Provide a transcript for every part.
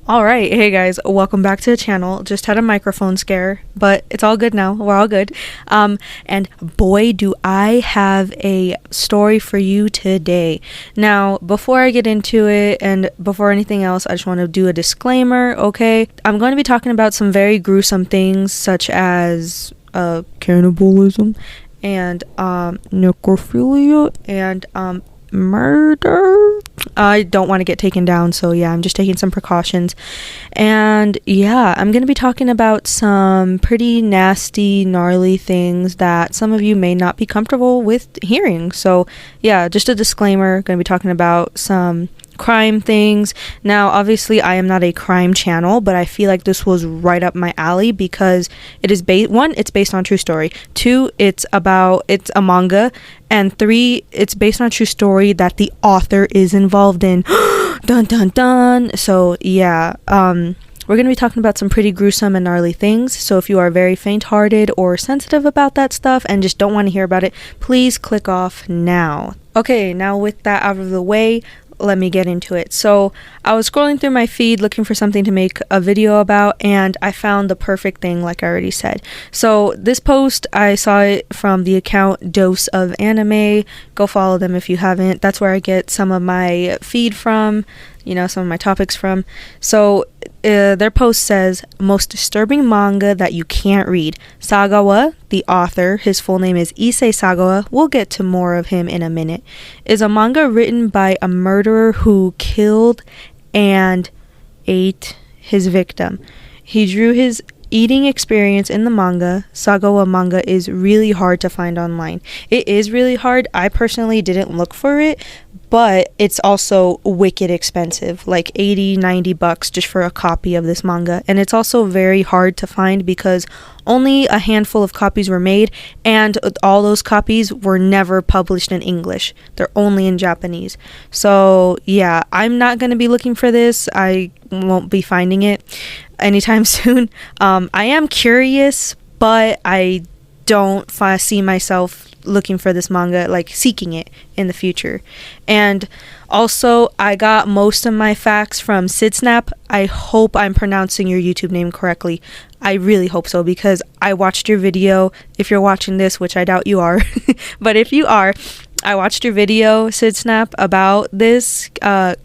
Alright, hey guys, welcome back to the channel. Just had a microphone scare, but it's all good now. We're all good. And boy, do I have a story for you today. Now, before I get into it and before anything else, I just want to do a disclaimer, okay? I'm going to be talking about some very gruesome things such as cannibalism and necrophilia and murder. I don't want to get taken down, so yeah, I'm just taking some precautions. And yeah, I'm going to be talking about some pretty nasty, gnarly things that some of you may not be comfortable with hearing. So yeah, just a disclaimer, going to be talking about some crime things. Now, obviously, I am not a crime channel, but I feel like this was right up my alley because it is one, it's based on true story. Two, it's a manga, and three, it's based on a true story that the author is involved in. Dun dun dun. So yeah, we're going to be talking about some pretty gruesome and gnarly things. So if you are very faint-hearted or sensitive about that stuff and just don't want to hear about it, please click off now. Okay, now with that out of the way, let me get into it. So I was scrolling through my feed looking for something to make a video about, and I found the perfect thing, like I already said. So this post, I saw it from the account Dose of Anime. Go follow them if you haven't. That's where I get some of my feed from, some of my topics from. So their post says, most disturbing manga that you can't read. Sagawa, the author, his full name is Issei Sagawa, we'll get to more of him in a minute, is a manga written by a murderer who killed and ate his victim. He drew his eating experience in the manga. Sagawa manga is really hard to find online. It is really hard. I personally didn't look for it, but it's also wicked expensive, like $80-$90 just for a copy of this manga. And it's also very hard to find because only a handful of copies were made, and all those copies were never published in English. They're only in Japanese. So yeah, I'm not going to be looking for this. I won't be finding it anytime soon. I am curious, but I don't see myself looking for this manga, like seeking it in the future. And also, I got most of my facts from SidSnap. I hope I'm pronouncing your YouTube name correctly. I really hope so, because I watched your video. If you're watching this, which I doubt you are, but if you are, I watched your video, SidSnap, about this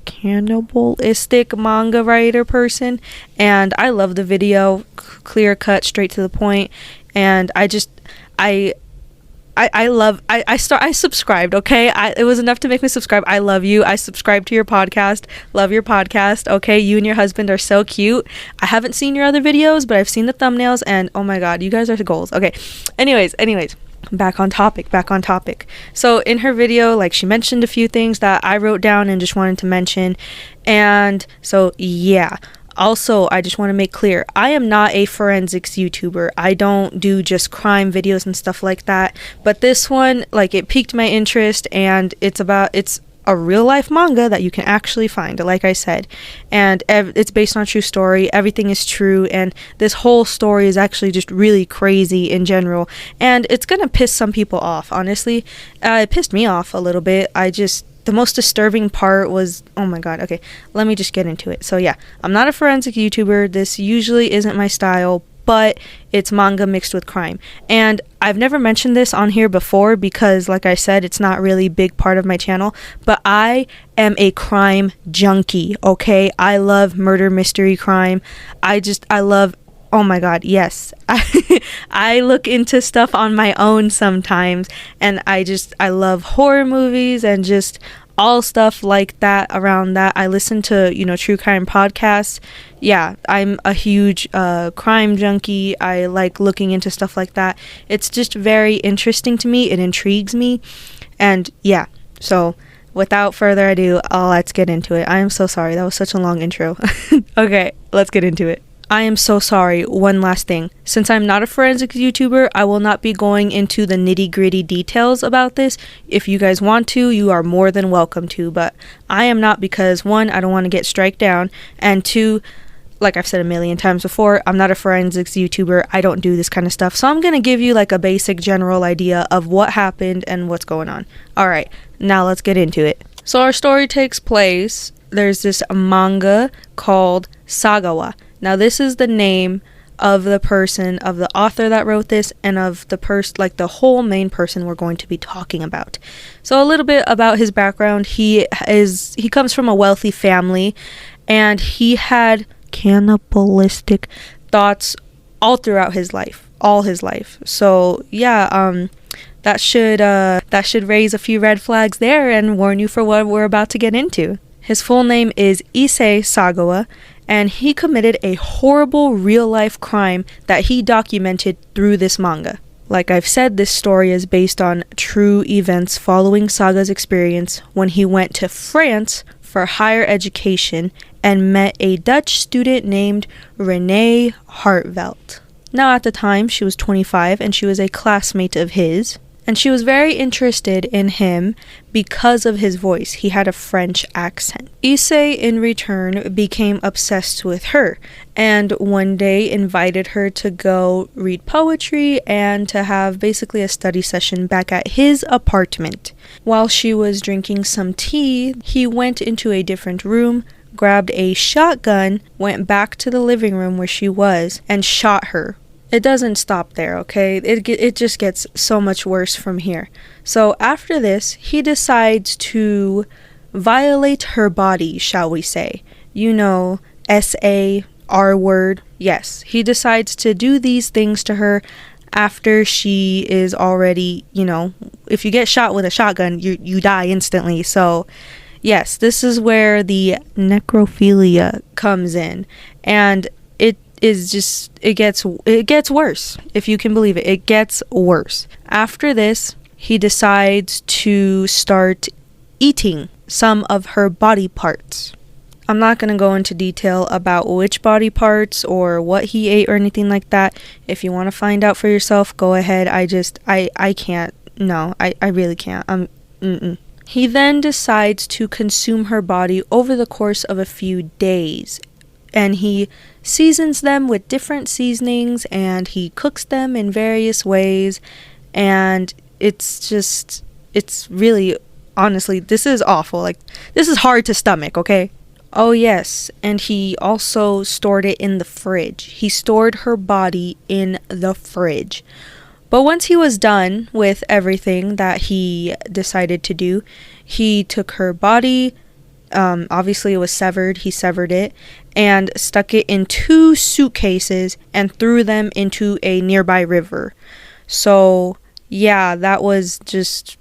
cannibalistic manga writer person, and I love the video, clear cut, straight to the point, and I subscribed, okay? It was enough to make me subscribe. I love you. I subscribed to your podcast. Love your podcast, okay? You and your husband are so cute. I haven't seen your other videos, but I've seen the thumbnails, and oh my god, you guys are goals. Okay, anyways, back on topic. So in her video, like, she mentioned a few things that I wrote down and just wanted to mention. And so yeah, also, I just want to make clear, I am not a forensics YouTuber. I don't do just crime videos and stuff like that. But this one, like, it piqued my interest, and it's a real life manga that you can actually find, like I said. And it's based on a true story. Everything is true, and this whole story is actually just really crazy in general. And it's gonna piss some people off, honestly. It pissed me off a little bit. The most disturbing part was, oh my god, okay, let me just get into it. So yeah, I'm not a forensic YouTuber. This usually isn't my style, but it's manga mixed with crime. And I've never mentioned this on here before because, like I said, it's not really a big part of my channel, but I am a crime junkie, okay? I love murder, mystery, crime. I love, oh my god, yes. I look into stuff on my own sometimes, and I love horror movies and just all stuff like that around that. I listen to, true crime podcasts. Yeah, I'm a huge crime junkie. I like looking into stuff like that. It's just very interesting to me. It intrigues me. And yeah, so without further ado, let's get into it. I am so sorry. That was such a long intro. Okay, let's get into it. I am so sorry. One last thing. Since I'm not a forensics YouTuber, I will not be going into the nitty-gritty details about this. If you guys want to, you are more than welcome to, but I am not, because one, I don't want to get striked down, and two, like I've said a million times before, I'm not a forensics YouTuber. I don't do this kind of stuff. So I'm going to give you like a basic general idea of what happened and what's going on. All right, now let's get into it. So our story takes place there's this manga called Sagawa. Now this is the name of the person, of the author that wrote this, and of the like the whole main person we're going to be talking about. So a little bit about his background. He comes from a wealthy family, and he had cannibalistic thoughts all throughout his life, all his life. So yeah, that should raise a few red flags there and warn you for what we're about to get into. His full name is Issei Sagawa, and he committed a horrible real-life crime that he documented through this manga. Like I've said, this story is based on true events following Saga's experience when he went to France for higher education and met a Dutch student named Renee Hartvelt. Now at the time, she was 25 and she was a classmate of his. And she was very interested in him because of his voice. He had a French accent. Issei, in return, became obsessed with her, and one day invited her to go read poetry and to have basically a study session back at his apartment. While she was drinking some tea, he went into a different room, grabbed a shotgun, went back to the living room where she was, and shot her. It doesn't stop there, okay? It just gets so much worse from here. So after this, he decides to violate her body, shall we say. You know, S-A-R word. Yes, he decides to do these things to her after she is already, you know, if you get shot with a shotgun, you die instantly. So yes, this is where the necrophilia comes in. And it gets worse, if you can believe it. It gets worse. After this, he decides to start eating some of her body parts. I'm not going to go into detail about which body parts or what he ate or anything like that. If you want to find out for yourself, go ahead. I can't. No, I really can't. He then decides to consume her body over the course of a few days. And he seasons them with different seasonings, and he cooks them in various ways. And it's really, honestly, this is awful. Like, this is hard to stomach, okay? Oh yes, and he also stored it in the fridge. He stored her body in the fridge. But once he was done with everything that he decided to do, he took her body, obviously it was severed, he severed it, and stuck it in 2 suitcases and threw them into a nearby river. So yeah, that was just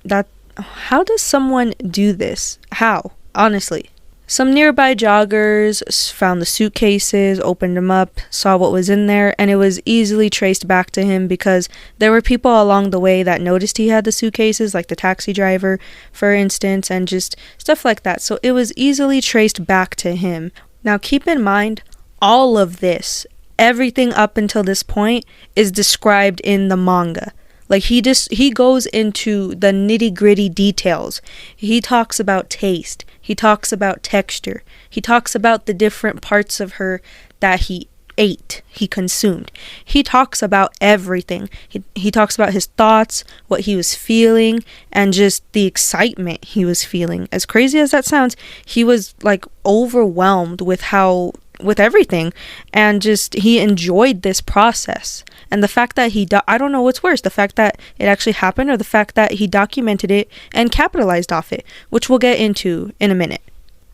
that. How does someone do this? How? Honestly. Some nearby joggers found the suitcases, opened them up, saw what was in there, and it was easily traced back to him because there were people along the way that noticed he had the suitcases, like the taxi driver, for instance, and just stuff like that. So it was easily traced back to him. Now keep in mind, all of this, everything up until this point, is described in the manga. Like, he goes into the nitty-gritty details. He talks about taste. He talks about texture. He talks about the different parts of her that he ate, he consumed. He talks about everything. He talks about his thoughts, what he was feeling, and just the excitement he was feeling. As crazy as that sounds, he was, like, overwhelmed with everything, and just he enjoyed this process. And the fact that I don't know what's worse, the fact that it actually happened or the fact that he documented it and capitalized off it, which we'll get into in a minute.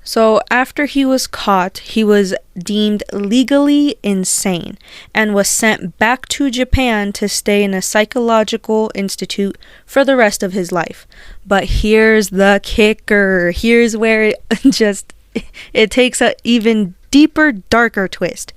So after he was caught, he was deemed legally insane and was sent back to Japan to stay in a psychological institute for the rest of his life. But here's the kicker. Here's where it takes a even deeper, darker twist.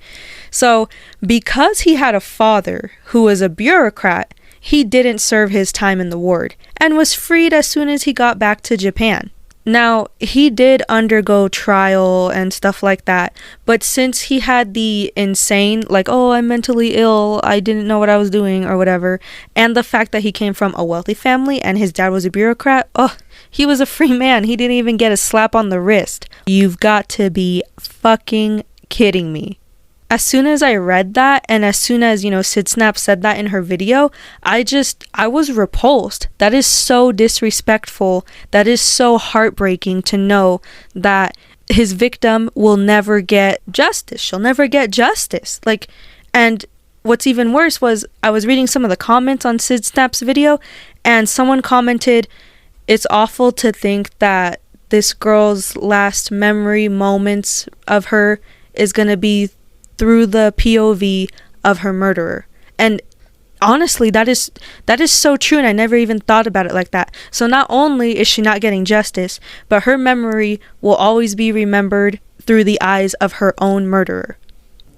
So, because he had a father who was a bureaucrat, he didn't serve his time in the ward and was freed as soon as he got back to Japan. Now, he did undergo trial and stuff like that, but since he had the insane, like, oh, I'm mentally ill, I didn't know what I was doing or whatever, and the fact that he came from a wealthy family and his dad was a bureaucrat, he was a free man. He didn't even get a slap on the wrist. You've got to be fucking kidding me. As soon as I read that, and as soon as, Sid Snap said that in her video, I was repulsed. That is so disrespectful. That is so heartbreaking to know that his victim will never get justice. She'll never get justice. Like, and what's even worse was I was reading some of the comments on Sid Snap's video, and someone commented, "It's awful to think that this girl's last memory moments of her is going to be through the POV of her murderer." And honestly, that is so true, and I never even thought about it like that. So not only is she not getting justice, but her memory will always be remembered through the eyes of her own murderer.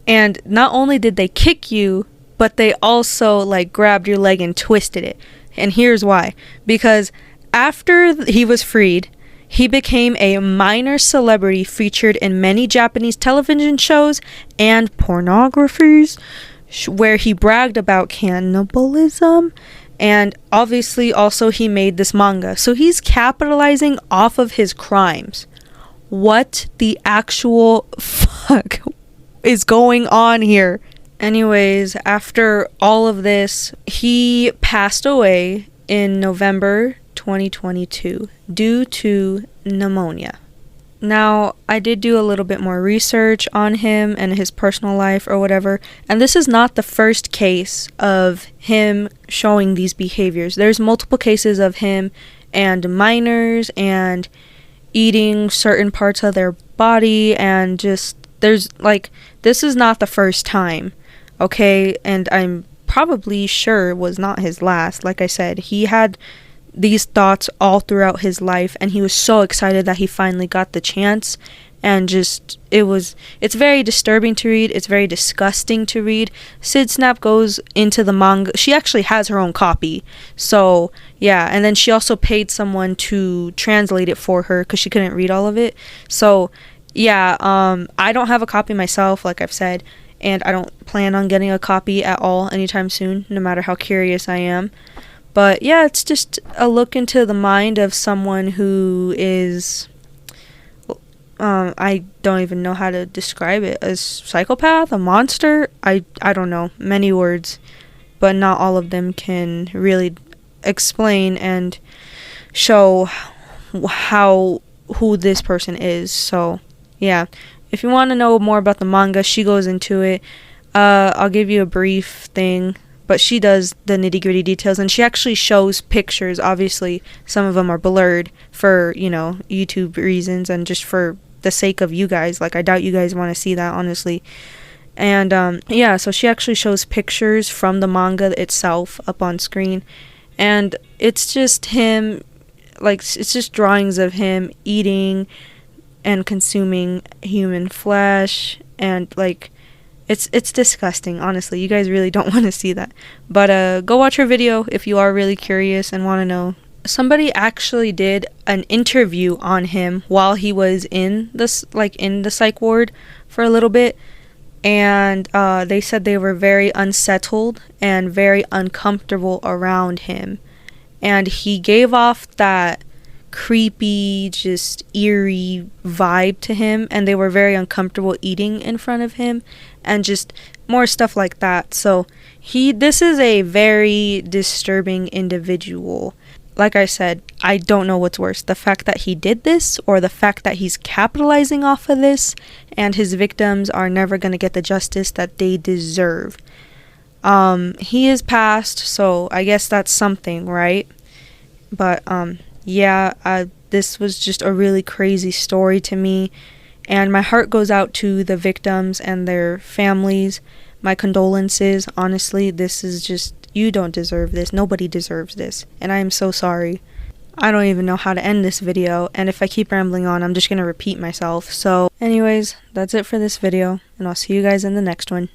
And not only did they kick you, but they also like grabbed your leg and twisted it. And here's why. Because after he was freed, he became a minor celebrity featured in many Japanese television shows and pornographies, where he bragged about cannibalism, and obviously also he made this manga. So he's capitalizing off of his crimes. What the actual fuck is going on here? Anyways, after all of this, he passed away in November 2022 due to pneumonia. Now, I did do a little bit more research on him and his personal life or whatever, and this is not the first case of him showing these behaviors. There's multiple cases of him and minors and eating certain parts of their body, and just, there's like, this is not the first time, okay? And I'm probably sure it was not his last. Like I said, he had these thoughts all throughout his life, and he was so excited that he finally got the chance. And just, it's very disturbing to read. It's very disgusting to read. Sid Snap goes into the manga. She actually has her own copy, so yeah. And then she also paid someone to translate it for her because she couldn't read all of it. So yeah, I don't have a copy myself, like I've said, and I don't plan on getting a copy at all anytime soon, no matter how curious I am. But yeah, it's just a look into the mind of someone who is, I don't even know how to describe it, a psychopath, a monster. I don't know, many words, but not all of them can really explain and show who this person is. So yeah, if you want to know more about the manga, she goes into it. I'll give you a brief thing, but she does the nitty-gritty details, and she actually shows pictures. Obviously, some of them are blurred for, YouTube reasons and just for the sake of you guys. Like, I doubt you guys want to see that, honestly. And, yeah, so she actually shows pictures from the manga itself up on screen. And it's just him, like, it's just drawings of him eating and consuming human flesh, and, like, It's disgusting, honestly. You guys really don't want to see that. But go watch her video if you are really curious and want to know. Somebody actually did an interview on him while he was in the psych ward for a little bit, and they said they were very unsettled and very uncomfortable around him, and he gave off that creepy, just eerie vibe to him, and they were very uncomfortable eating in front of him, and just more stuff like that. So this is a very disturbing individual. Like I said, I don't know what's worse, the fact that he did this or the fact that he's capitalizing off of this, and his victims are never going to get the justice that they deserve. He is passed, so I guess that's something, right? But yeah, this was just a really crazy story to me, and my heart goes out to the victims and their families. My condolences. Honestly, this is just, you don't deserve this. Nobody deserves this, and I am so sorry. I don't even know how to end this video, and if I keep rambling on, I'm just gonna repeat myself. So anyways, that's it for this video, and I'll see you guys in the next one.